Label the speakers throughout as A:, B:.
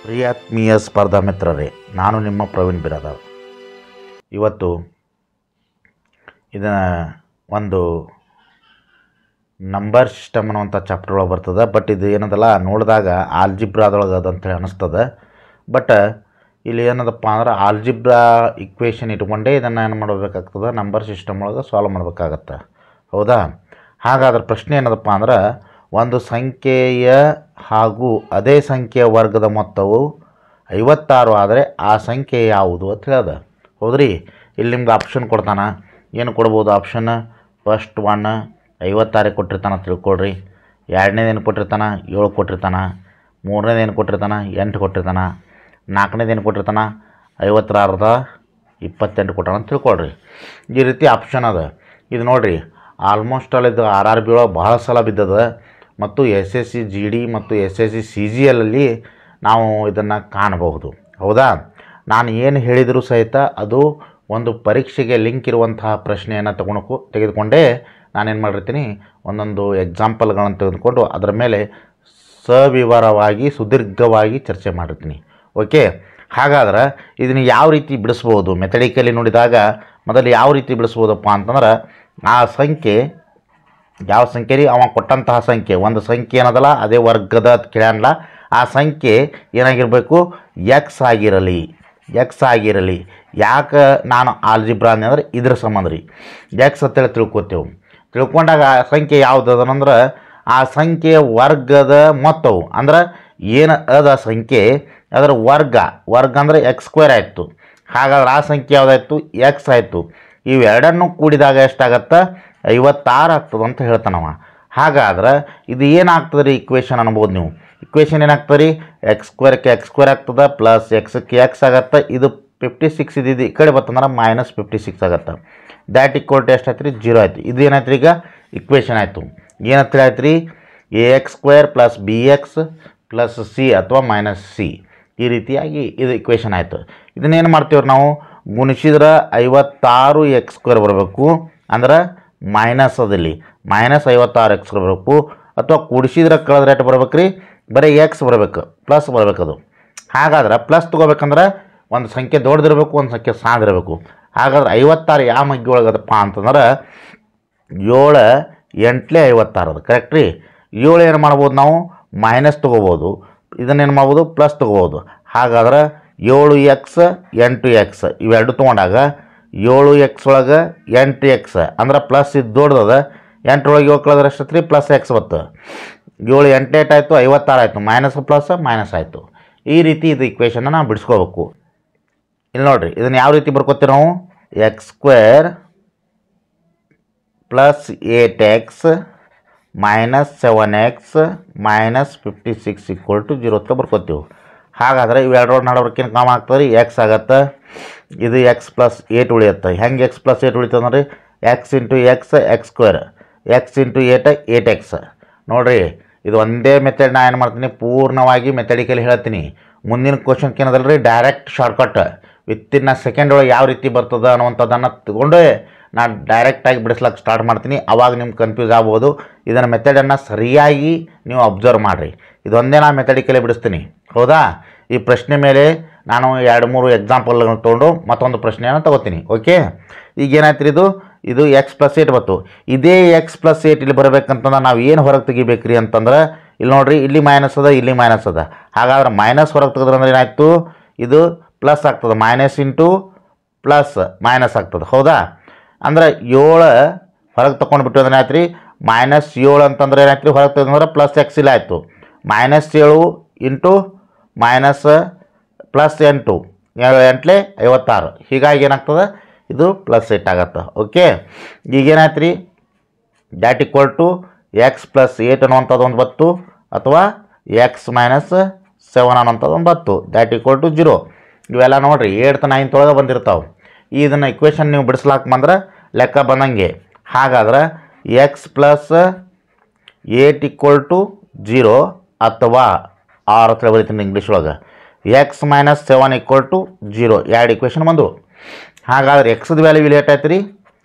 A: ಪ್ರಿಯಾತ್ಮೀಯ ಸ್ಪರ್ಧಾ ಮಿತ್ರರೇ, ನಾನು ನಿಮ್ಮ ಪ್ರವೀಣ್ ಬಿರಾದಾರ್. ಇವತ್ತು ಇದನ್ನು ಒಂದು ನಂಬರ್ ಸಿಸ್ಟಮ್ ಅನ್ನುವಂಥ ಚಾಪ್ಟರ್ ಒಳಗೆ ಬರ್ತದೆ. ಬಟ್ ಇದು ಏನದಲ್ಲ ನೋಡಿದಾಗ ಆಲ್ಜಿಬ್ರಾದೊಳಗೆ ಅದಂತೇಳಿ ಅನ್ನಿಸ್ತದೆ. ಬಟ್ ಇಲ್ಲಿ ಏನದಪ್ಪ ಅಂದ್ರೆ ಆಲ್ಜಿಬ್ರಾ ಇಕ್ವೇಷನ್ ಇಟ್ಕೊಂಡೇ ಇದನ್ನು ಏನು ಮಾಡಬೇಕಾಗ್ತದೆ, ನಂಬರ್ ಸಿಸ್ಟಮ್ ಒಳಗೆ ಸಾಲ್ವ್ ಮಾಡಬೇಕಾಗತ್ತೆ. ಹೌದಾ? ಹಾಗಾದ್ರೆ ಪ್ರಶ್ನೆ ಏನದಪ್ಪ ಅಂದ್ರೆ, ಒಂದು ಸಂಖ್ಯೆಯ ಹಾಗೂ ಅದೇ ಸಂಖ್ಯೆಯ ವರ್ಗದ ಮೊತ್ತವು 56 ಆದರೆ ಆ ಸಂಖ್ಯೆ ಯಾವುದು ಅಂತ ಹೇಳ್ದೆ. ಹೌದ್ರಿ? ಇಲ್ಲಿ ನಿಮ್ಗೆ ಆಪ್ಷನ್ ಕೊಡ್ತಾನೆ. ಏನು ಕೊಡ್ಬೋದು ಆಪ್ಷನ್? ಫಸ್ಟ್ 1 56 ಕೊಟ್ಟಿರ್ತಾನೆ ತಿಳ್ಕೊಳ್ರಿ. ಎರಡನೇದು ಏನು ಕೊಟ್ಟಿರ್ತಾನೆ? 7 ಕೊಟ್ಟಿರ್ತಾನೆ. ಮೂರನೇದು ಏನು ಕೊಟ್ಟಿರ್ತಾನೆ? 8 ಕೊಟ್ಟಿರ್ತಾನೆ. ನಾಲ್ಕನೇದು ಏನು ಕೊಟ್ಟಿರ್ತಾನೆ? 56ದ 28 ಕೊಟ್ಟಾನ ಅಂತ ತಿಳ್ಕೊಳ್ರಿ. ಈ ರೀತಿ ಆಪ್ಷನ್ ಅದ. ಇದು ನೋಡಿರಿ, ಆಲ್ಮೋಸ್ಟ್ ಆಲ್ ಇದು RRB ಒಳಗೆ ಭಾಳ ಸಲ ಬಿದ್ದದ. ಮತ್ತು SSC GD ಮತ್ತು SSC CGL ಅಲ್ಲಿ ನಾವು ಇದನ್ನು ಕಾಣಬಹುದು. ಹೌದಾ? ನಾನು ಏನು ಹೇಳಿದರೂ ಸಹಿತ ಅದು ಒಂದು ಪರೀಕ್ಷೆಗೆ ಲಿಂಕ್ ಇರುವಂತಹ ಪ್ರಶ್ನೆಯನ್ನು ತೆಗೆದುಕೊಂಡೇ ನಾನೇನು ಮಾಡಿರ್ತೀನಿ, ಒಂದೊಂದು ಎಕ್ಸಾಂಪಲ್ಗಳನ್ನು ತೆಗೆದುಕೊಂಡು ಅದರ ಮೇಲೆ ಸವಿವರವಾಗಿ ಸುದೀರ್ಘವಾಗಿ ಚರ್ಚೆ ಮಾಡಿರ್ತೀನಿ. ಓಕೆ? ಹಾಗಾದ್ರೆ ಇದನ್ನು ಯಾವ ರೀತಿ ಬಿಡಿಸ್ಬೋದು, ಮೆಥಡಿಕಲಿ ನೋಡಿದಾಗ ಮೊದಲು ಯಾವ ರೀತಿ ಬಿಡಿಸ್ಬೋದಪ್ಪ ಅಂತಂದ್ರೆ, ಆ ಸಂಖ್ಯೆ ಯಾವ ಸಂಖ್ಯೆ ರೀ, ಅವ ಕೊಟ್ಟಂತಹ ಸಂಖ್ಯೆ, ಒಂದು ಸಂಖ್ಯೆ ಏನದಲ್ಲ ಅದೇ ವರ್ಗದ ಕೇಳಲ್ಲ, ಆ ಸಂಖ್ಯೆ ಏನಾಗಿರಬೇಕು? ಎಕ್ಸ್ ಆಗಿರಲಿ. ಯಾಕೆ ನಾನು ಆಲ್ಜಿಬ್ರಾ ಅಂದರೆ ಇದ್ರ ಸಂಬಂಧ ರೀ, ಎಕ್ಸ್ ಅಂತೇಳಿ ತಿಳ್ಕೊತೇವೆ. ತಿಳ್ಕೊಂಡಾಗ ಆ ಸಂಖ್ಯೆ ಯಾವುದು ಅದನಂದ್ರೆ, ಆ ಸಂಖ್ಯೆಯ ವರ್ಗದ ಮೊತ್ತವು ಅಂದ್ರೆ ಏನು ಅದ ಸಂಖ್ಯೆ, ಅದರ ವರ್ಗ ಅಂದರೆ x² ಆಯಿತು. ಹಾಗಾದ್ರೆ ಆ ಸಂಖ್ಯೆ ಯಾವುದಾಯ್ತು? ಎಕ್ಸ್ ಆಯಿತು. ಇವೆರಡನ್ನೂ ಕೂಡಿದಾಗ ಎಷ್ಟಾಗತ್ತೆ? 56 ಆಗ್ತದೆ ಅಂತ ಹೇಳ್ತಾನವ. ಹಾಗಾದ್ರೆ ಇದು ಏನಾಗ್ತದೆ ರೀ ಇಕ್ವೇಷನ್ ಅನ್ಬೋದು ನೀವು. ಇಕ್ವೇಷನ್ ಏನಾಗ್ತದೆ ರೀ? x² ಆಗ್ತದೆ, ಪ್ಲಸ್ ಎಕ್ಸ್ಗೆ ಎಕ್ಸ್ ಆಗತ್ತೆ. ಇದು 56 ಇದ್ದಿದ್ದು ಈ ಕಡೆ ಬರ್ತಂದ್ರೆ -56 ಆಗತ್ತೆ. ದ್ಯಾಟ್ ಈಕ್ವಲ್ ಟು ಎಷ್ಟಾಯ್ತು ರೀ? 0 ಆಯಿತು. ಇದು ಏನಾಯ್ತು ರೀ? ಈಗ ಇಕ್ವೇಷನ್ ಆಯಿತು. ಏನಂತ ಆಯ್ತು ರೀ? ax² + bx + c ಅಥವಾ -c. ಈ ರೀತಿಯಾಗಿ ಇದು ಇಕ್ವೇಷನ್ ಆಯಿತು. ಇದನ್ನೇನು ಮಾಡ್ತೀವ್ರಿ ನಾವು? ಗುಣಿಸಿದ್ರೆ 56x² ಬರಬೇಕು. ಅಂದ್ರೆ ಮೈನಸ್ ಅದಲ್ಲಿ -56x ಬರಬೇಕು. ಅಥವಾ ಕೂಡಿಸಿದ್ರೆ ಕಳೆದ್ರೆ ಎಷ್ಟು ಬರ್ಬೇಕು ರೀ? ಬರೀ ಎಕ್ಸ್ ಬರಬೇಕು, ಪ್ಲಸ್ ಬರಬೇಕು ಅದು. ಹಾಗಾದ್ರೆ ಪ್ಲಸ್ ತೊಗೋಬೇಕಂದ್ರೆ ಒಂದು ಸಂಖ್ಯೆ ದೊಡ್ಡದಿರಬೇಕು, ಒಂದು ಸಂಖ್ಯೆ ಸಣ್ಣದಿರಬೇಕು. ಹಾಗಾದ್ರೆ 56 ಯಾವ ಮಗ್ಗಿ ಒಳಗದಪ್ಪ ಅಂತಂದ್ರೆ 7 8 56 ಅದು ಕರೆಕ್ಟ್ ರೀ. 7 ಏನು ಮಾಡ್ಬೋದು ನಾವು? ಮೈನಸ್ ತೊಗೋಬೋದು. ಇದನ್ನೇನು ಮಾಡ್ಬೋದು? ಪ್ಲಸ್ ತೊಗೋಬೋದು. ಹಾಗಾದ್ರೆ 7x 8x ಇವೆರಡು ತೊಗೊಂಡಾಗ 7x ಒಳಗೆ 8x ಅಂದ್ರೆ ಪ್ಲಸ್ ಇದು ದೊಡ್ಡದ. 8 ಒಳಗೆ 7 ಕಳೆದ್ರೆ ಎಷ್ಟೈತೆ ರೀ? ಪ್ಲಸ್ ಎಕ್ಸ್ ಬತ್ತು. 7 8 8 ಆಯಿತು, 56 ಆಯಿತು. ಮೈನಸ್ ಪ್ಲಸ್ ಮೈನಸ್ ಆಯಿತು. ಈ ರೀತಿ ಇದು ಇಕ್ವೇಷನ್ನ ನಾವು ಬಿಡಿಸ್ಕೋಬೇಕು. ಇಲ್ಲಿ ನೋಡಿರಿ, ಇದನ್ನು ಯಾವ ರೀತಿ ಬರ್ಕೋತೀವಿ ನಾವು? x² + 8x - 7x - 56 = 0 ಅಂತ ಬರ್ಕೋತೀವಿ. ಹಾಗಾದ್ರೆ ಇವೆರಡರ ನಡವರ್ಕಿನ ಕಾಮ ಆಗ್ತದೆ ರೀ, ಎಕ್ಸ್ ಆಗತ್ತೆ. ಇದು x + 8 ಉಳಿಯುತ್ತೆ. ಹೆಂಗೆ x + 8 ಉಳಿತದೆ ಅಂದರೆ, x × x x², x × 8 8x. ನೋಡಿರಿ, ಇದು ಒಂದೇ ಮೆಥಡ್ ನಾನು ಏನು ಮಾಡ್ತೀನಿ, ಪೂರ್ಣವಾಗಿ ಮೆಥಡಿಕಲಿ ಹೇಳ್ತೀನಿ. ಮುಂದಿನ ಕ್ವಶನ್ಗೆ ಏನದಲ್ಲ ರೀ, ಡೈರೆಕ್ಟ್ ಶಾರ್ಟ್ಕಟ್ ವಿತ್ತಿನ್ ಸೆಕೆಂಡ್ ಒಳಗೆ ಯಾವ ರೀತಿ ಬರ್ತದೆ ಅನ್ನುವಂಥದ್ದನ್ನು ತಗೊಂಡು ನಾನು ಡೈರೆಕ್ಟಾಗಿ ಬಿಡಿಸ್ಲಿಕ್ಕೆ ಸ್ಟಾರ್ಟ್ ಮಾಡ್ತೀನಿ. ಆವಾಗ ನಿಮ್ಗೆ ಕನ್ಫ್ಯೂಸ್ ಆಗ್ಬೋದು. ಇದನ್ನು ಮೆಥಡನ್ನು ಸರಿಯಾಗಿ ನೀವು ಅಬ್ಸರ್ವ್ ಮಾಡಿರಿ. ಇದೊಂದೇ ನಾನು ಮೆಥಡಿಕಲಿ ಬಿಡಿಸ್ತೀನಿ. ಹೌದಾ? ಈ ಪ್ರಶ್ನೆ ಮೇಲೆ ನಾನು 2-3 ಎಕ್ಸಾಂಪಲ್ಗಳನ್ನು ತೊಗೊಂಡು ಮತ್ತೊಂದು ಪ್ರಶ್ನೆಯನ್ನು ತೊಗೋತೀನಿ. ಓಕೆ? ಈಗ ಏನಾಯ್ತು ರೀ, ಇದು x + 8 ಬಂತು. ಇದೇ x + 8 ಇಲ್ಲಿ ಬರಬೇಕಂತಂದ್ರೆ ನಾವು ಏನು ಹೊರಗೆ ತೆಗಿಬೇಕ್ರಿ ಅಂತಂದ್ರೆ, ಇಲ್ಲಿ ನೋಡಿರಿ, ಇಲ್ಲಿ ಮೈನಸ್ ಅದ, ಇಲ್ಲಿ ಮೈನಸ್ ಅದ. ಹಾಗಾದ್ರೆ ಮೈನಸ್ ಹೊರಗೆ ತೆಗೆದ್ರೆ ಅಂದ್ರೆ ಏನಾಯ್ತು? ಇದು ಪ್ಲಸ್ ಆಗ್ತದೆ. ಮೈನಸ್ ಇಂಟು ಪ್ಲಸ್ ಮೈನಸ್ ಆಗ್ತದೆ. ಹೌದಾ? ಅಂದ್ರೆ 7 ಹೊರಗೆ ತೊಗೊಂಡ್ಬಿಟ್ಟು ಅಂದ್ರೆ ಆಯ್ತು ರೀ, -7 ಅಂತಂದ್ರೆ ಏನಾಯ್ತು ರೀ? ಹೊರಗೆ ತೆಗೆದ್ರೆ ಪ್ಲಸ್ ಎಕ್ಸ್ ಇಲ್ಲ ಆಯಿತು. -7 ಇಂಟು ಮೈನಸ್ ಪ್ಲಸ್ 8 8 56. ಹೀಗಾಗಿ ಏನಾಗ್ತದೆ? ಇದು +8 ಆಗತ್ತೆ. ಓಕೆ? ಈಗೇನಾಯ್ತು ರೀ? ದ್ಯಾಟ್ ಈಕ್ವಲ್ ಟು x + 8 ಅನ್ನುವಂಥದ್ದು ಒಂದು ಬತ್ತು, ಅಥವಾ x - 7 ಅನ್ನೋಂಥದ್ದು ಒಂದು ಬತ್ತು. That equal to 0. ಇವೆಲ್ಲ ನೋಡಿರಿ 8th 9th ಒಳಗೆ ಬಂದಿರ್ತಾವೆ. ಇದನ್ನು ಇಕ್ವೇಷನ್ ನೀವು ಬಿಡಿಸ್ಲಾಕ ಬಂದ್ರೆ ಲೆಕ್ಕ ಬಂದಂಗೆ. ಹಾಗಾದ್ರೆ x + 8 = 0 ಅಥವಾ 6 ಅಂತ ಬರೀತೀನಿ ಇಂಗ್ಲೀಷ್ ಒಳಗೆ. x - 7 = 0. ಎರಡು ಇಕ್ವೇಷನ್ ಬಂದು. ಹಾಗಾದ್ರೆ ಎಕ್ಸ್ದ ವ್ಯಾಲ್ಯೂ ಇಲ್ಲಿ ಏಟಾಯ್ತು ರೀ?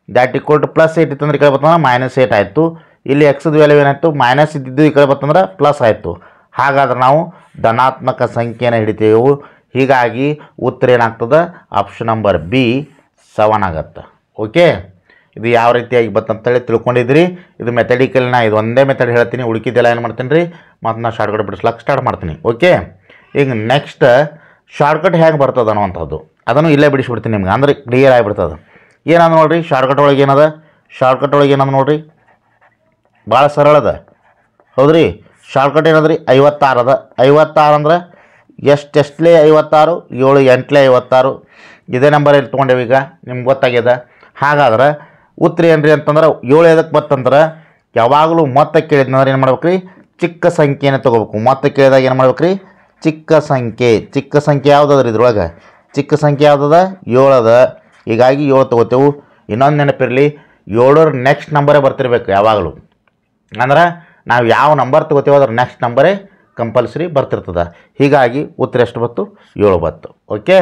A: ದ್ಯಾಟ್ ಈಕ್ವಲ್ ಟು +8 ಇತ್ತಂದ್ರೆ ಈ ಕಡೆ ಬರ್ತಂದ್ರೆ -8 ಆಯಿತು. ಇಲ್ಲಿ ಎಕ್ಸ್ದ ವ್ಯಾಲ್ಯೂ ಏನಾಯಿತು? ಮೈನಸ್ ಇದ್ದಿದ್ದು ಈ ಕಡೆ ಬರ್ತಂದ್ರೆ ಪ್ಲಸ್ ಆಯಿತು. ಹಾಗಾದ್ರೆ ನಾವು ಧನಾತ್ಮಕ ಸಂಖ್ಯೆಯನ್ನು ಹಿಡಿತೇವೆ. ಹೀಗಾಗಿ ಉತ್ತರ ಏನಾಗ್ತದೆ? ಆಪ್ಷನ್ ನಂಬರ್ ಬಿ 7 ಆಗುತ್ತೆ. ಓಕೆ, ಇದು ಯಾವ ರೀತಿಯಾಗಿ ಬತ್ತಂತೇಳಿ ತಿಳ್ಕೊಂಡಿದ್ರಿ. ಇದು ಮೆಥಡಿಕಲ್ನ ಇದು ಒಂದೇ ಮೆಥಡ್ ಹೇಳ್ತೀನಿ, ಉಳ್ಕಿದ್ದೆಲ್ಲ ಏನು ಮಾಡ್ತೀನಿ ರೀ ಮತ್ತು ನಾನು ಶಾರ್ಟ್ಕಟ್ ಬಿಡಿಸ್ಲಕ್ಕೆ ಸ್ಟಾರ್ಟ್ ಮಾಡ್ತೀನಿ. ಓಕೆ, ಈಗ ನೆಕ್ಸ್ಟ್ ಶಾರ್ಟ್ಕಟ್ ಹೇಗೆ ಬರ್ತದೆ ಅನ್ನುವಂಥದ್ದು ಅದನ್ನು ಇಲ್ಲೇ ಬಿಡಿಸ್ಬಿಡ್ತೀನಿ ನಿಮ್ಗೆ, ಅಂದ್ರೆ ಕ್ಲಿಯರ್ ಆಗಿಬಿಡ್ತದೆ. ಏನದ ನೋಡಿರಿ, ಶಾರ್ಟ್ಕಟ್ ಒಳಗೆ ಏನದ? ಶಾರ್ಟ್ಕಟ್ ಒಳಗೆ ಏನದ ನೋಡಿರಿ, ಭಾಳ ಸರಳದ. ಹೌದ್ರಿ, ಶಾರ್ಟ್ಕಟ್ ಏನದ್ರಿ? 56 ಅದ. 56 ಅಂದ್ರೆ ಎಷ್ಟೆಷ್ಟಲೇ 56? 7 8 56. ಇದೇ ನಂಬರ್ ಇಲ್ಲಿ ತೊಗೊಂಡೇವೆ. ಈಗ ನಿಮ್ಗೆ ಗೊತ್ತಾಗ್ಯದ. ಹಾಗಾದ್ರೆ ಉತ್ತರ ಏನು ರೀ ಅಂತಂದ್ರೆ 7 ಎದಕ್ಕೆ ಬತ್ತಂದ್ರೆ ಯಾವಾಗಲೂ ಮೊತ್ತ ಕೇಳಿದ್ನಂದ್ರೆ ಏನು ಮಾಡ್ಬೇಕು ರೀ? ಚಿಕ್ಕ ಸಂಖ್ಯೆನೇ ತೊಗೋಬೇಕು. ಮೊತ್ತ ಕೇಳಿದಾಗ ಏನು ಮಾಡ್ಬೇಕು ರೀ? ಚಿಕ್ಕ ಸಂಖ್ಯೆ. ಚಿಕ್ಕ ಸಂಖ್ಯೆ ಯಾವುದದ ರೀ ಇದ್ರೊಳಗೆ? ಚಿಕ್ಕ ಸಂಖ್ಯೆ ಯಾವುದದ? 7 ಅದ. ಹೀಗಾಗಿ 7 ತೊಗೋತೇವೆ. ಇನ್ನೊಂದು ನೆನಪಿರಲಿ, 7ರ ನೆಕ್ಸ್ಟ್ ನಂಬರೇ ಬರ್ತಿರ್ಬೇಕು ಯಾವಾಗಲೂ. ಅಂದ್ರೆ ನಾವು ಯಾವ ನಂಬರ್ ತೊಗೋತೀವೋ ಅದ್ರ ನೆಕ್ಸ್ಟ್ ನಂಬರೇ ಕಂಪಲ್ಸರಿ ಬರ್ತಿರ್ತದೆ. ಹೀಗಾಗಿ ಉತ್ತರ ಎಷ್ಟು ಬತ್ತು? 7 ಬತ್ತು. ಓಕೆ,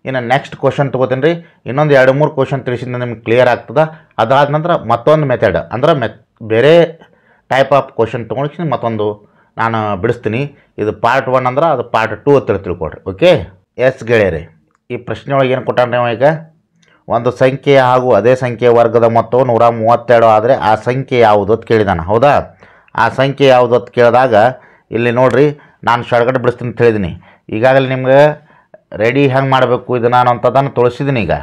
A: ಇನ್ನು ನೆಕ್ಸ್ಟ್ ಕ್ವಶನ್ ತೊಗೋತೀನಿ ರೀ. ಇನ್ನೊಂದು 2-3 ಕ್ವಶನ್ ತಿಳಿಸಿದ್ರೆ ನಿಮ್ಗೆ ಕ್ಲಿಯರ್ ಆಗ್ತದೆ. ಅದಾದ ನಂತರ ಮತ್ತೊಂದು ಮೆಥಡ್ ಅಂದ್ರೆ ಬೇರೆ ಟೈಪ್ ಆಫ್ ಕ್ವಶನ್ ತೊಗೊಂಡು ಮತ್ತೊಂದು ನಾನು ಬಿಡಿಸ್ತೀನಿ. ಇದು ಪಾರ್ಟ್ 1 ಅಂದ್ರೆ ಅದು ಪಾರ್ಟ್ 2 ಅಂತ ತಿಳ್ಕೊಡ್ರಿ. ಓಕೆ, ಎಸ್ ಗೆಳೆಯರಿ, ಈ ಪ್ರಶ್ನೆ ಒಳಗೆ ಏನು ಕೊಟ್ಟಾನ್ರಿ ಈಗ? ಒಂದು ಸಂಖ್ಯೆ ಹಾಗೂ ಅದೇ ಸಂಖ್ಯೆಯ ವರ್ಗದ ಮೊತ್ತವು 132 ಆದರೆ ಆ ಸಂಖ್ಯೆ ಯಾವುದು ಅಂತ ಕೇಳಿದಾನೆ. ಹೌದಾ? ಆ ಸಂಖ್ಯೆ ಯಾವುದು ಅಂತ ಕೇಳಿದಾಗ ಇಲ್ಲಿ ನೋಡಿರಿ, ನಾನು ಶಾರ್ಟ್ಕಟ್ ಬಿಡಿಸ್ತೀನಿ ಅಂತ ಹೇಳಿದ್ದೀನಿ. ಈಗಾಗಲೇ ನಿಮ್ಗೆ ರೆಡಿ ಹೆಂಗೆ ಮಾಡಬೇಕು ಇದು ನಾನು ಅಂಥದ್ದನ್ನು ತೋರಿಸಿದ್ದೀನಿ. ಈಗ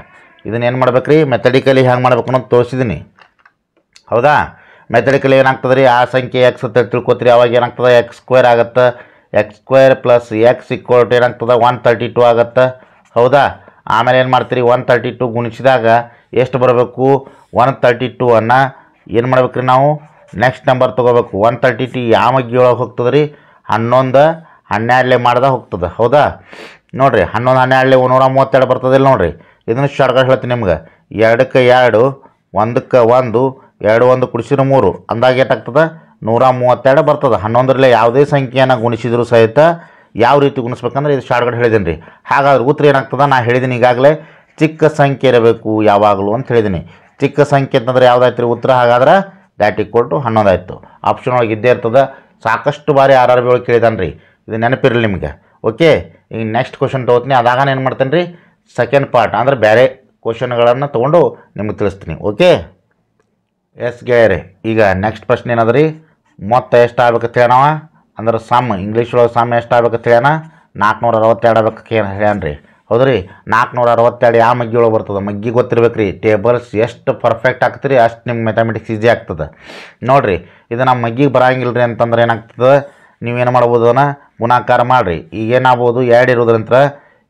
A: ಇದನ್ನು ಏನು ಮಾಡ್ಬೇಕು ರೀ? ಮೆಥಡಿಕಲಿ ಹೆಂಗೆ ಮಾಡ್ಬೇಕು ಅನ್ನೋದು ತೋರಿಸಿದ್ದೀನಿ. ಹೌದಾ? ಮೆಥಡಿಕಲಿ ಏನಾಗ್ತದೆ ರೀ? ಆ ಸಂಖ್ಯೆ ಎಕ್ಸ್ ಅಂತ ತಿಳ್ಕೊತೀರಿ. ಅವಾಗ ಏನಾಗ್ತದೆ? x² ಆಗುತ್ತೆ. x² ಪ್ಲಸ್ ಎಕ್ಸ್ ಈಕ್ವಲ್ ಏನಾಗ್ತದೆ? 132 ಆಗುತ್ತೆ. ಹೌದಾ? ಆಮೇಲೆ ಏನು ಮಾಡ್ತೀರಿ? 132 ಗುಣಿಸಿದಾಗ ಎಷ್ಟು ಬರಬೇಕು? 132 ಏನು ಮಾಡ್ಬೇಕು ರೀ ನಾವು? ನೆಕ್ಸ್ಟ್ ನಂಬರ್ ತೊಗೋಬೇಕು. 132 ಯಾವ ಮಗ್ಗಿ ಒಳಗೆ ಹೋಗ್ತದೆ ರೀ? 11 12 ಮಾಡ್ದಾಗ ಹೋಗ್ತದೆ. ಹೌದಾ? ನೋಡಿರಿ, 11 12 132 ಬರ್ತದಿಲ್ಲ ನೋಡಿರಿ. ಇದನ್ನು ಶಾರ್ಟ್ಕಟ್ ಹೇಳ್ತೀನಿ ನಿಮ್ಗೆ. 2ಕ್ಕೆ 2 1ಕ್ಕೆ 1 2 1 ಕುಡಿಸಿದ್ರೆ 3 ಅಂದಾಗ ಏಟಾಗ್ತದೆ? 132 ಬರ್ತದೆ. 11ರಲ್ಲೇ ಯಾವುದೇ ಸಂಖ್ಯೆಯನ್ನು ಗುಣಿಸಿದ್ರು ಸಹಿತ ಯಾವ ರೀತಿ ಗುಣಿಸ್ಬೇಕಂದ್ರೆ ಇದು ಶಾರ್ಟ್ಕಟ್ ಹೇಳಿದ್ದೀನಿ ರೀ. ಹಾಗಾದ್ರೆ ಉತ್ತರ ಏನಾಗ್ತದೆ? ನಾನು ಹೇಳಿದ್ದೀನಿ ಈಗಾಗಲೇ, ಚಿಕ್ಕ ಸಂಖ್ಯೆ ಇರಬೇಕು ಯಾವಾಗಲೂ ಅಂತ ಹೇಳಿದ್ದೀನಿ. ಚಿಕ್ಕ ಸಂಖ್ಯೆ ಅಂತಂದ್ರೆ ಯಾವುದಾಯ್ತು ರೀ ಉತ್ತರ? ಹಾಗಾದ್ರೆ ದ್ಯಾಟ್ ಈಕ್ವಲ್ ಟು 11 ಆಯಿತು. ಆಪ್ಷನ್ ಒಳಗೆ ಇದ್ದೇ ಇರ್ತದೆ. ಸಾಕಷ್ಟು ಬಾರಿ RRB ಒಳಗೆ ಕೇಳಿದಾನೆ ರೀ, ಇದು ನೆನಪಿರಲಿ ನಿಮಗೆ. ಓಕೆ, ಈಗ ನೆಕ್ಸ್ಟ್ ಕ್ವಶನ್ ತೊಗೋತೀನಿ. ಅದಾಗ ಏನು ಮಾಡ್ತೇನೆ ರೀ? ಸೆಕೆಂಡ್ ಪಾರ್ಟ್ ಅಂದರೆ ಬೇರೆ ಕ್ವಶನ್ಗಳನ್ನು ತೊಗೊಂಡು ನಿಮಗೆ ತಿಳಿಸ್ತೀನಿ. ಓಕೆ, ಎಸ್ ಗೆಳೆಯರೆ, ಈಗ ನೆಕ್ಸ್ಟ್ ಪ್ರಶ್ನೆ ಏನದ ರೀ? ಮೊತ್ತ ಎಷ್ಟು ಆಗ್ಬೇಕಂತ ಹೇಳೋಣ ಅಂದ್ರೆ ಸಮ್, ಇಂಗ್ಲೀಷ್ ಒಳಗೆ ಸಮ್ ಎಷ್ಟು ಆಗ್ಬೇಕಂತ ಹೇಳೋಣ? 462 ಆಗ್ಬೇಕಂತ ಹೇಳ್ಯಾನ ರೀ. ಹೌದ್ರಿ, 462 ಯಾವ ಮಗ್ಗಿ ಒಳಗೆ ಬರ್ತದೆ? ಮಗ್ಗಿ ಗೊತ್ತಿರ್ಬೇಕು ರೀ. ಟೇಬಲ್ಸ್ ಎಷ್ಟು ಪರ್ಫೆಕ್ಟ್ ಆಗ್ತದೆ ಅಷ್ಟು ನಿಮ್ಮ ಮ್ಯಾಥಮೆಟಿಕ್ಸ್ ಈಸಿ ಆಗ್ತದೆ. ನೋಡಿರಿ, ಇದು ನಮ್ಮ ಮಗ್ಗಿಗೆ ಬರೋಂಗಿಲ್ಲ ರೀ ಅಂತಂದ್ರೆ ಏನಾಗ್ತದೆ? ನೀವೇನು ಮಾಡ್ಬೋದು? ಅದನ್ನು ಗುಣಾಕಾರ ಮಾಡಿರಿ. ಈಗೇನಾಗ್ಬೋದು? 2 ಇರೋದ್ರಂತ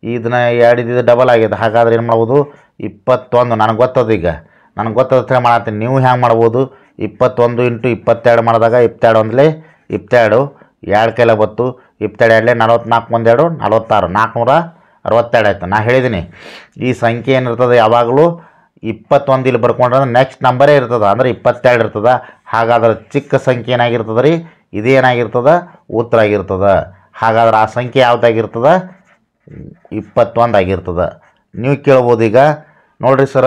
A: ಇದನ್ನು 2 ಇದ್ದಿದ್ದು ಡಬಲ್ ಆಗಿದೆ. ಹಾಗಾದ್ರೆ ಏನು ಮಾಡ್ಬೋದು? 21 ನನಗೆ ಗೊತ್ತದು. ಈಗ ನನಗೆ ಗೊತ್ತದ ಮಾಡತ್ತೀನಿ. ನೀವು ಹ್ಯಾಂಗೆ ಮಾಡ್ಬೋದು? 21 × 22 ಮಾಡಿದಾಗ 22 ಒಂದಲೇ 22, 2 ಕೈಲ ಬತ್ತು. 22 44 1 2 46, 462 ಆಯಿತು. ನಾ ಹೇಳಿದ್ದೀನಿ ಈ ಸಂಖ್ಯೆ ಏನಿರ್ತದೆ ಯಾವಾಗಲೂ 21 ಇಲ್ಲಿ ಬರ್ಕೊಂಡ್ರೆ ನೆಕ್ಸ್ಟ್ ನಂಬರೇ ಇರ್ತದೆ, ಅಂದರೆ 22 ಇರ್ತದೆ. ಹಾಗಾದ್ರೆ ಚಿಕ್ಕ ಸಂಖ್ಯೆ ಏನಾಗಿರ್ತದೆ ರೀ? ಇದೇನಾಗಿರ್ತದೆ? ಉತ್ತರ ಆಗಿರ್ತದೆ. ಹಾಗಾದ್ರೆ ಆ ಸಂಖ್ಯೆ ಯಾವುದಾಗಿರ್ತದೆ? 21 ಆಗಿರ್ತದೆ. ನೀವು ಕೇಳ್ಬೋದು ಈಗ, ನೋಡಿರಿ ಸರ,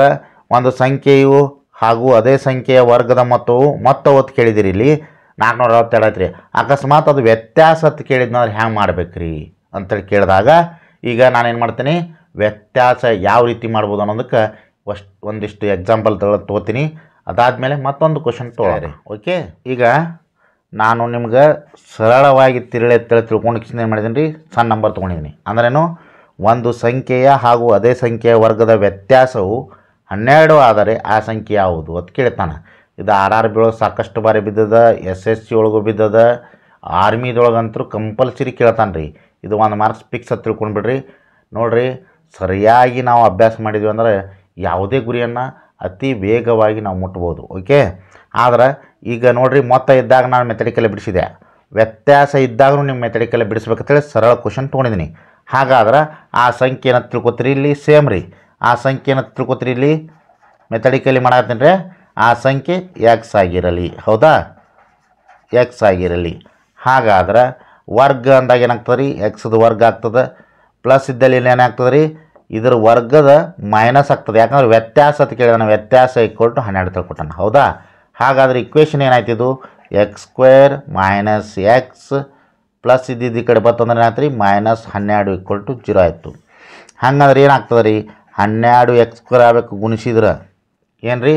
A: ಒಂದು ಸಂಖ್ಯೆಯು ಹಾಗೂ ಅದೇ ಸಂಖ್ಯೆಯ ವರ್ಗದ ಮೊತ್ತ ಒತ್ತು ಕೇಳಿದಿರಿ. ಇಲ್ಲಿ 462 ಆಯ್ತು ರೀ. ಅಕಸ್ಮಾತ್ ಅದು ವ್ಯತ್ಯಾಸ ಅಂತ ಕೇಳಿದ್ನಂದ್ರೆ ಹ್ಯಾಂಗೆ ಮಾಡ್ಬೇಕು ರೀ ಅಂತೇಳಿ ಕೇಳಿದಾಗ ಈಗ ನಾನೇನು ಮಾಡ್ತೀನಿ? ವ್ಯತ್ಯಾಸ ಯಾವ ರೀತಿ ಮಾಡ್ಬೋದು ಅನ್ನೋದಕ್ಕೆ ಒಂದಿಷ್ಟು ಎಕ್ಸಾಂಪಲ್ ತೊಗೋತೀನಿ. ಅದಾದಮೇಲೆ ಮತ್ತೊಂದು ಕ್ವಶನ್ ತೊಗೊಳ್ರಿ. ಓಕೆ, ಈಗ ನಾನು ನಿಮ್ಗೆ ಸರಳವಾಗಿ ತಿಳ್ಕೊಂಡು ಏನು ಮಾಡಿದ್ದೀನಿ ರೀ? ಸಣ್ಣ ನಂಬರ್ ತೊಗೊಂಡಿದ್ದೀನಿ. ಅಂದ್ರೇನು? ಒಂದು ಸಂಖ್ಯೆಯ ಹಾಗೂ ಅದೇ ಸಂಖ್ಯೆಯ ವರ್ಗದ ವ್ಯತ್ಯಾಸವು 12 ಆದರೆ ಆ ಸಂಖ್ಯೆ ಯಾವುದು ಅಂತ ಕೇಳ್ತಾನೆ. ಇದು RRB ಒಳಗೆ ಸಾಕಷ್ಟು ಬಾರಿ ಬಿದ್ದದ, SSC ಒಳಗೂ ಬಿದ್ದದ, ಆರ್ಮಿದೊಳಗಂತೂ ಕಂಪಲ್ಸರಿ ಕೇಳ್ತಾನೆ ರೀ. ಇದು 1 ಮಾರ್ಕ್ಸ್ ಫಿಕ್ಸ್ ಅಂತ ತಿಳ್ಕೊಂಡ್ಬಿಡ್ರಿ. ನೋಡಿರಿ, ಸರಿಯಾಗಿ ನಾವು ಅಭ್ಯಾಸ ಮಾಡಿದ್ವಿ ಅಂದರೆ ಯಾವುದೇ ಗುರಿಯನ್ನು ಅತಿ ವೇಗವಾಗಿ ನಾವು ಮುಟ್ಬೋದು. ಓಕೆ, ಆದ್ರೆ ಈಗ ನೋಡಿರಿ, ಮೊತ್ತ ಇದ್ದಾಗ ನಾನು ಮೆಥಡಿಕಲ್ಲೇ ಬಿಡಿಸಿದೆ, ವ್ಯತ್ಯಾಸ ಇದ್ದಾಗೂ ನಿಮ್ಮ ಮೆಥಡಿಕಲ್ಲೇ ಬಿಡಿಸ್ಬೇಕಂತೇಳಿ ಸರಳ ಕ್ವಶನ್ ತೊಗೊಂಡಿದ್ದೀನಿ. ಹಾಗಾದ್ರೆ ಆ ಸಂಖ್ಯೆನ ತಿಳ್ಕೊತೀರಿ ಇಲ್ಲಿ ಸೇಮ್ ರೀ. ಆ ಸಂಖ್ಯೆನ ತಿಳ್ಕೊತೀರಿ ಇಲ್ಲಿ ಮೆಥಡಿಕಲಿ ಮಾಡತ್ತೀನಿ ರೀ. ಆ ಸಂಖ್ಯೆ ಎಕ್ಸ್ ಆಗಿರಲಿ. ಹೌದಾ? ಎಕ್ಸ್ ಆಗಿರಲಿ. ಹಾಗಾದ್ರೆ ವರ್ಗ ಅಂದಾಗ ಏನಾಗ್ತದೆ ರೀ? ಎಕ್ಸ್ದು ವರ್ಗ ಆಗ್ತದೆ. ಪ್ಲಸ್ ಇದ್ದಲ್ಲಿ ಏನಾಗ್ತದೆ ರೀ? ಇದರ ವರ್ಗದ ಮೈನಸ್ ಆಗ್ತದೆ. ಯಾಕಂದ್ರೆ ವ್ಯತ್ಯಾಸ ಅಂತ ಕೇಳಿದಾನೆ. ವ್ಯತ್ಯಾಸ ಈಕ್ವಲ್ ಟು 12 ತಿಳ್ಕೊತಾನೆ. ಹೌದಾ? ಹಾಗಾದ್ರೆ ಇಕ್ವೇಷನ್ ಏನಾಯ್ತಿದು? x² - x ಪ್ಲಸ್ ಇದ್ದಿದ್ದು ಈ ಕಡೆ ಬರ್ತಂದ್ರೆ ಏನಾಯ್ತು ರೀ -12 = 0 ಆಯಿತು. ಹಂಗಂದ್ರೆ ಏನಾಗ್ತದೆ ರೀ 12x² ಆಗಬೇಕು ಗುಣಿಸಿದ್ರೆ ಏನು ರೀ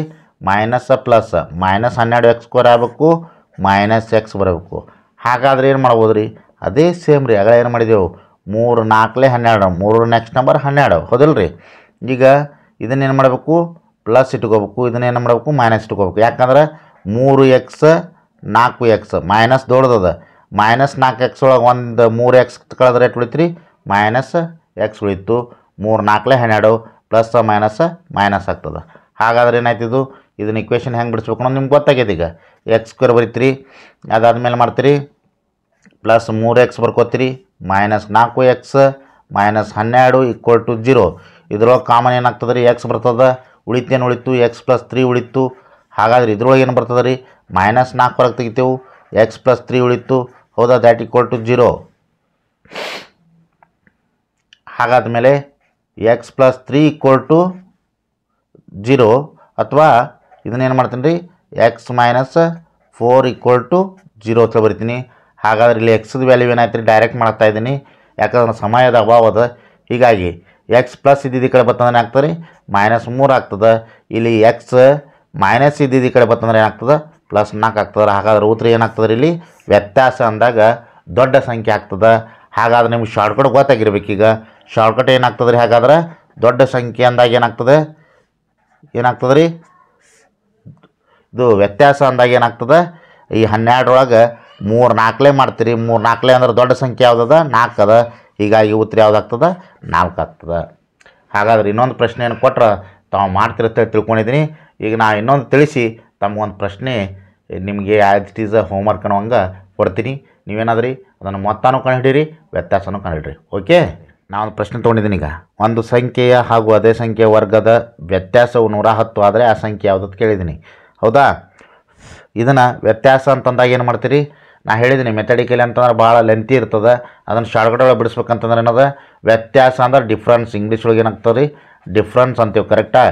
A: ಮೈನಸ್ ಪ್ಲಸ್ -12x² ಆಗಬೇಕು -x ಬರಬೇಕು. ಹಾಗಾದ್ರೆ ಏನು ಮಾಡ್ಬೋದು ರೀ ಅದೇ ಸೇಮ್ ರೀ ಆಗ ಏನು ಮಾಡಿದೆವು 3 4 12 3 ನೆಕ್ಸ್ಟ್ ನಂಬರ್ 12 ಹೌದಲ್ಲ ರೀ. ಈಗ ಇದನ್ನೇನು ಮಾಡಬೇಕು ಪ್ಲಸ್ ಇಟ್ಕೋಬೇಕು, ಇದನ್ನೇನು ಮಾಡಬೇಕು ಮೈನಸ್ ಇಟ್ಕೋಬೇಕು. ಯಾಕಂದ್ರೆ 3x 4x ಮೈನಸ್ ದೊಡ್ಡದ -4x ಒಳಗೆ ಒಂದು 3x ಕಳೆದ್ರೆ ಎಷ್ಟು ಉಳಿತು ರೀ -x ಉಳಿತು. 3 4 12 ಪ್ಲಸ್ ಮೈನಸ್ ಆಗ್ತದೆ. ಹಾಗಾದ್ರೆ ಏನಾಯ್ತಿದು ಇದನ್ನ ಇಕ್ವೇಷನ್ ಹೆಂಗೆ ಬಿಡಿಸ್ಬೇಕು ಅನ್ನೋದು ನಿಮ್ಗೆ ಗೊತ್ತಾಗ್ಯದ. ಈಗ x² ಬರೀತೀರಿ, ಅದಾದ್ಮೇಲೆ ಮಾಡ್ತೀರಿ ಪ್ಲಸ್ 3x ಬರ್ಕೋತೀರಿ -4x -12 = 0. ಇದ್ರೊಳಗೆ ಕಾಮನ್ ಏನಾಗ್ತದೆ ರೀ x ಬರ್ತದೆ, ಉಳಿತೇನು ಉಳಿತು x + 3 ಉಳಿತು. ಹಾಗಾದ್ರೆ ಇದ್ರೊಳಗೆ ಏನು ಬರ್ತದೆ ರೀ -4 ಹೊರಗೆ ತೆಗಿತೇವೆ x + 3 ಉಳಿತು ಹೌದಾ, ದ್ಯಾಟ್ = 0. ಹಾಗಾದ್ಮೇಲೆ x + 3 = 0 ಅಥವಾ ಇದನ್ನೇನು ಮಾಡ್ತೀನಿ ರೀ x - 4 = 0 ಅಂತ ಬರಿತೀನಿ. ಹಾಗಾದ್ರೆ ಇಲ್ಲಿ ಎಕ್ಸ್ದ ವ್ಯಾಲ್ಯೂ ಏನಾಯ್ತು ರೀ ಡೈರೆಕ್ಟ್ ಮಾಡ್ತಾ ಇದ್ದೀನಿ, ಯಾಕಂದ್ರೆ ಸಮಯದ ಅಭಾವ ಅದ. ಹೀಗಾಗಿ x ಪ್ಲಸ್ ಇದ್ದಿದ್ದು ಈ ಕಡೆ ಬರ್ತಂದ್ರೆ ಏನಾಗ್ತದೆ ರೀ -3 ಆಗ್ತದೆ. ಇಲ್ಲಿ x ಮೈನಸ್ ಇದ್ದಿದ್ದು ಈ ಕಡೆ ಬರ್ತಂದ್ರೆ ಏನಾಗ್ತದೆ +4 ಆಗ್ತದೆ. ಹಾಗಾದ್ರೆ ಉತ್ತರ ಏನಾಗ್ತದೆ ಇಲ್ಲಿ ವ್ಯತ್ಯಾಸ ಅಂದಾಗ ದೊಡ್ಡ ಸಂಖ್ಯೆ ಆಗ್ತದೆ. ಹಾಗಾದ್ರೆ ನಿಮ್ಗೆ ಶಾರ್ಟ್ಕಟ್ ಗೊತ್ತಾಗಿರ್ಬೇಕು. ಈಗ ಶಾರ್ಟ್ಕಟ್ ಏನಾಗ್ತದೆ ರೀ ಹಾಗಾದ್ರೆ ದೊಡ್ಡ ಸಂಖ್ಯೆ ಅಂದಾಗ ಏನಾಗ್ತದೆ ರೀ ಇದು ವ್ಯತ್ಯಾಸ ಅಂದಾಗ ಏನಾಗ್ತದೆ ಈ 12 ಒಳಗೆ 3 4 ಮಾಡ್ತೀರಿ. 3 4 ಅಂದ್ರೆ ದೊಡ್ಡ ಸಂಖ್ಯೆ ಯಾವುದದ 4 ಅದ. ಹೀಗಾಗಿ ಉತ್ತರ ಯಾವುದಾಗ್ತದೆ 4 ಆಗ್ತದೆ. ಹಾಗಾದ್ರೆ ಇನ್ನೊಂದು ಪ್ರಶ್ನೆಯನ್ನು ಕೊಟ್ಟರೆ ತಾವು ಮಾಡ್ತಿರುತ್ತೆ ತಿಳ್ಕೊಂಡಿದ್ದೀನಿ. ಈಗ ನಾ ಇನ್ನೊಂದು ತಿಳಿಸಿ ತಮಗೊಂದು ಪ್ರಶ್ನೆ ನಿಮಗೆ ಆ್ಯಸ್ ಇಟ್ ಈಸ್ ಹೋಮ್ವರ್ಕ್ ಅನ್ನೋಂಗೆ ಕೊಡ್ತೀನಿ. ನೀವೇನಾದ್ರಿ ಅದನ್ನು ಮೊತ್ತನೂ ಕಂಡುಹಿಡೀರಿ ವ್ಯತ್ಯಾಸನೂ ಕಂಡುಹಿಡ್ರಿ. ಓಕೆ, ನಾವೊಂದು ಪ್ರಶ್ನೆ ತೊಗೊಂಡಿದ್ದೀನಿ. ಈಗ ಒಂದು ಸಂಖ್ಯೆಯ ಹಾಗೂ ಅದೇ ಸಂಖ್ಯೆಯ ವರ್ಗದ ವ್ಯತ್ಯಾಸವು 110 ಆದರೆ ಆ ಸಂಖ್ಯೆ ಯಾವುದಂತ ಕೇಳಿದ್ದೀನಿ ಹೌದಾ. ಇದನ್ನು ವ್ಯತ್ಯಾಸ ಅಂತಂದಾಗ ಏನು ಮಾಡ್ತೀರಿ ನಾ ಹೇಳಿದ್ದೀನಿ ಮೆಥಡಿಕಲಿ ಅಂತಂದ್ರೆ ಭಾಳ ಲೆಂತಿ ಇರ್ತದೆ. ಅದನ್ನು ಶಾರ್ಟ್ಕಟ್ ಒಳಗೆ ಬಿಡಿಸ್ಬೇಕಂತಂದ್ರೆ ಏನದ ವ್ಯತ್ಯಾಸ ಅಂದ್ರೆ ಡಿಫ್ರೆನ್ಸ್. ಇಂಗ್ಲೀಷ್ ಒಳಗೆ ಏನಾಗ್ತದೆ ರೀ ಡಿಫ್ರೆನ್ಸ್ ಅಂತೀವಿ. ಕರೆಕ್ಟಾ?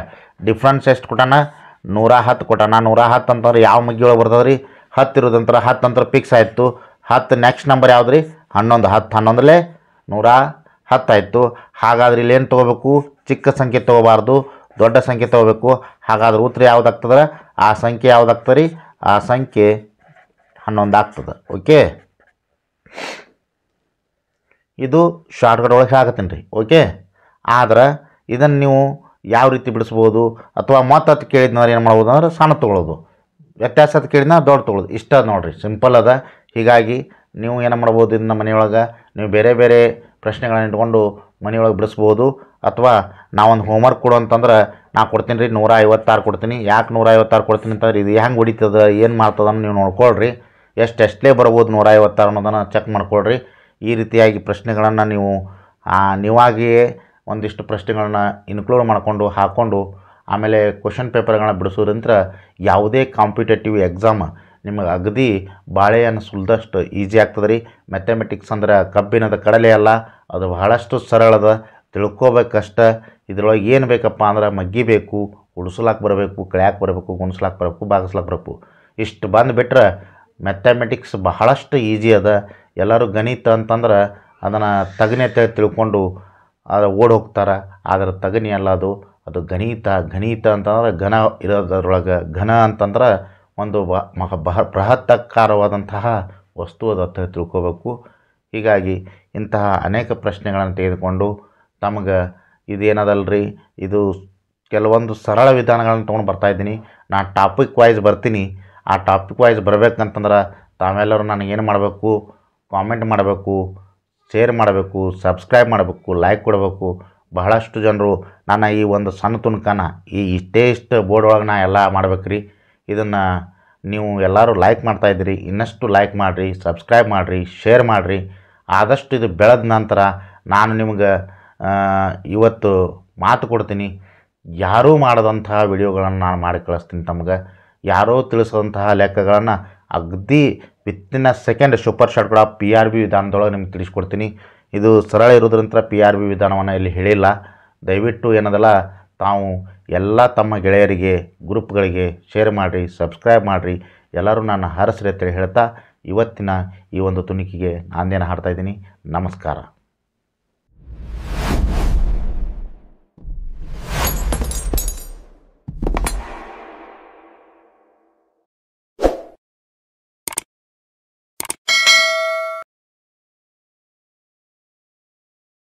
A: ಡಿಫ್ರೆನ್ಸ್ ಎಷ್ಟು ಕೊಟ್ಟಾನ 110 ಕೊಟ್ಟಾನ. 110 ಅಂತಂದ್ರೆ ಯಾವ ಮಗ್ಗಿ ಒಳಗೆ ಬರ್ತದೆ ರೀ 10 ಇರೋದಂತರ 10 ಅಂತ ಫಿಕ್ಸ್ ಆಯಿತು. 10 ನೆಕ್ಸ್ಟ್ ನಂಬರ್ ಯಾವ್ದು ರೀ 11. 10 11 110 ಆಯಿತು. ಹಾಗಾದ್ರೆ ಇಲ್ಲಿ ಏನು ತೊಗೋಬೇಕು ಚಿಕ್ಕ ಸಂಖ್ಯೆ ತೊಗೋಬಾರ್ದು ದೊಡ್ಡ ಸಂಖ್ಯೆ ತೊಗೋಬೇಕು. ಹಾಗಾದ್ರೆ ಉತ್ತರ ಯಾವುದಾಗ್ತದೆ ಆ ಸಂಖ್ಯೆ ಯಾವುದಾಗ್ತದೆ ರೀ ಆ ಸಂಖ್ಯೆ 11 ಆಗ್ತದೆ. ಓಕೆ, ಇದು ಶಾರ್ಟ್ಕಟ್ ಒಳಗೆ ಆಗತ್ತೀನಿ ರೀ. ಓಕೆ, ಆದ್ರೆ ಇದನ್ನು ನೀವು ಯಾವ ರೀತಿ ಬಿಡಿಸ್ಬೋದು ಅಥವಾ ಮೊತ್ತ ಕೇಳಿದ್ನವ್ರು ಏನು ಮಾಡ್ಬೋದು ಅಂದ್ರೆ ಸಣ್ಣ ತೊಗೊಳ್ಳೋದು, ವ್ಯತ್ಯಾಸ ಕೇಳಿದ್ನ ದೊಡ್ಡ ತೊಗೊಳ್ಳೋದು. ಇಷ್ಟ ನೋಡಿರಿ ಸಿಂಪಲ್ ಅದ. ಹೀಗಾಗಿ ನೀವು ಏನು ಮಾಡ್ಬೋದು ಇದನ್ನ ಮನೆಯೊಳಗೆ ನೀವು ಬೇರೆ ಬೇರೆ ಪ್ರಶ್ನೆಗಳನ್ನ ಇಟ್ಕೊಂಡು ಮನೆಯೊಳಗೆ ಬಿಡಿಸ್ಬೋದು. ಅಥವಾ ನಾವೊಂದು ಹೋಮ್ವರ್ಕ್ ಕೊಡು ಅಂತಂದ್ರೆ ನಾ ಕೊಡ್ತೀನಿ ರೀ 156 ಕೊಡ್ತೀನಿ. ಯಾಕೆ 156 ಕೊಡ್ತೀನಿ ಅಂತಂದ್ರೆ ಇದು ಹೆಂಗೆ ಹೊಡಿತದ ಏನು ಮಾಡ್ತದನ್ನು ನೀವು ನೋಡ್ಕೊಳ್ರಿ. ಎಷ್ಟೇ ಬರ್ಬೋದು 156 ಅನ್ನೋದನ್ನು ಚೆಕ್ ಮಾಡ್ಕೊಳ್ರಿ. ಈ ರೀತಿಯಾಗಿ ಪ್ರಶ್ನೆಗಳನ್ನು ನೀವು ನೀವಾಗಿಯೇ ಒಂದಿಷ್ಟು ಪ್ರಶ್ನೆಗಳನ್ನ ಇನ್ಕ್ಲೂಡ್ ಮಾಡಿಕೊಂಡು ಹಾಕ್ಕೊಂಡು ಆಮೇಲೆ ಕ್ವಶನ್ ಪೇಪರ್ಗಳನ್ನ ಬಿಡಿಸೋದ್ರಿಂದ ಯಾವುದೇ ಕಾಂಪಿಟೇಟಿವ್ ಎಕ್ಸಾಮ್ ನಿಮಗೆ ಅಗದಿ ಬಾಳೆಯನ್ನು ಸುಲಿದಷ್ಟು ಈಸಿ ಆಗ್ತದೆ ರೀ. ಮ್ಯಾಥಮೆಟಿಕ್ಸ್ ಅಂದ್ರೆ ಕಬ್ಬಿಣದ ಕಡಲೆ ಅಲ್ಲ, ಅದು ಬಹಳಷ್ಟು ಸರಳದ, ತಿಳ್ಕೊಬೇಕಷ್ಟ. ಇದ್ರೊಳಗೆ ಏನು ಬೇಕಪ್ಪ ಅಂದ್ರೆ ಮಗ್ಗಿಬೇಕು, ಉಳಿಸ್ಲಾಕೆ ಬರಬೇಕು, ಕಳ್ಯಾಕೆ ಬರಬೇಕು, ಗುಣಿಸ್ಲಾಕೆ ಬರಬೇಕು, ಭಾಗಿಸ್ಲಾಕೆ ಬರಬೇಕು. ಇಷ್ಟು ಬಂದುಬಿಟ್ರೆ ಮ್ಯಾಥಮೆಟಿಕ್ಸ್ ಬಹಳಷ್ಟು ಈಸಿ ಅದ. ಎಲ್ಲರೂ ಗಣಿತ ಅಂತಂದ್ರೆ ಅದನ್ನು ತಗನೆ ತಿಳ್ಕೊಂಡು ಅದು ಓಡಿ ಹೋಗ್ತಾರೆ. ಆದರೆ ತಗನಿ ಅಲ್ಲ ಅದು ಗಣಿತ. ಗಣಿತ ಅಂತಂದ್ರೆ ಘನ ಇರೋದ್ರೊಳಗೆ ಘನ ಅಂತಂದ್ರೆ ಒಂದು ಬೃಹತ್ತಾಕಾರವಾದಂತಹ ವಸ್ತು ಅದು ಅಂತ ತಿಳ್ಕೋಬೇಕು. ಹೀಗಾಗಿ ಇಂತಹ ಅನೇಕ ಪ್ರಶ್ನೆಗಳನ್ನು ತೆಗೆದುಕೊಂಡು ತಮಗೆ ಇದೇನದಲ್ರಿ ಇದು ಕೆಲವೊಂದು ಸರಳ ವಿಧಾನಗಳನ್ನು ತೊಗೊಂಡು ಬರ್ತಾಯಿದ್ದೀನಿ. ನಾನು ಟಾಪಿಕ್ ವೈಸ್ ಬರ್ತೀನಿ. ಆ ಟಾಪಿಕ್ ವೈಸ್ ಬರಬೇಕಂತಂದ್ರೆ ತಾವೆಲ್ಲರೂ ನನಗೇನು ಮಾಡಬೇಕು ಕಾಮೆಂಟ್ ಮಾಡಬೇಕು, ಶೇರ್ ಮಾಡಬೇಕು, ಸಬ್ಸ್ಕ್ರೈಬ್ ಮಾಡಬೇಕು, ಲೈಕ್ ಕೊಡಬೇಕು. ಬಹಳಷ್ಟು ಜನರು ನನ್ನ ಈ ಒಂದು ಸಣ್ಣ ತುಣುಕನ ಇಷ್ಟು ಬೋರ್ಡ್ ಒಳಗೆ ನಾ ಎಲ್ಲ ಮಾಡ್ಬೇಕು ರೀ. ಇದನ್ನು ನೀವು ಎಲ್ಲರೂ ಲೈಕ್ ಮಾಡ್ತಾಯಿದ್ದೀರಿ, ಇನ್ನಷ್ಟು ಲೈಕ್ ಮಾಡಿರಿ, ಸಬ್ಸ್ಕ್ರೈಬ್ ಮಾಡಿರಿ, ಶೇರ್ ಮಾಡಿರಿ. ಆದಷ್ಟು ಇದು ಬೆಳೆದ ನಂತರ ನಾನು ನಿಮ್ಗೆ ಇವತ್ತು ಮಾತು ಕೊಡ್ತೀನಿ, ಯಾರೂ ಮಾಡದಂತಹ ವಿಡಿಯೋಗಳನ್ನು ನಾನು ಮಾಡಿ ಕಳಿಸ್ತೀನಿ ತಮ್ಗೆ. ಯಾರೋ ತಿಳಿಸೋದಂತಹ ಲೆಕ್ಕಗಳನ್ನು ಅಗದಿ ವಿತ್ತಿನ ಸೆಕೆಂಡ್ ಸೂಪರ್ ಶಾರ್ಟ್ಗಳ PRB ವಿಧಾನದೊಳಗೆ ನಿಮ್ಗೆ ತಿಳಿಸ್ಕೊಡ್ತೀನಿ. ಇದು ಸರಳ ಇರೋದ್ರಿಂದ PRB ವಿಧಾನವನ್ನು ಇಲ್ಲಿ ಹೇಳಿಲ್ಲ. ದಯವಿಟ್ಟು ಏನದಲ್ಲ ತಾವು ಎಲ್ಲ ತಮ್ಮ ಗೆಳೆಯರಿಗೆ ಗ್ರೂಪ್ಗಳಿಗೆ ಶೇರ್ ಮಾಡಿರಿ, ಸಬ್ಸ್ಕ್ರೈಬ್ ಮಾಡಿರಿ. ಎಲ್ಲರೂ ನನ್ನ ಹರಸ್ರಿ ಅಂತೇಳಿ ಹೇಳ್ತಾ ಇವತ್ತಿನ ಈ ಒಂದು ತುಣುಕಿಗೆ ನಾಂದೇನ ಹಾಡ್ತಾಯಿದ್ದೀನಿ. ನಮಸ್ಕಾರ.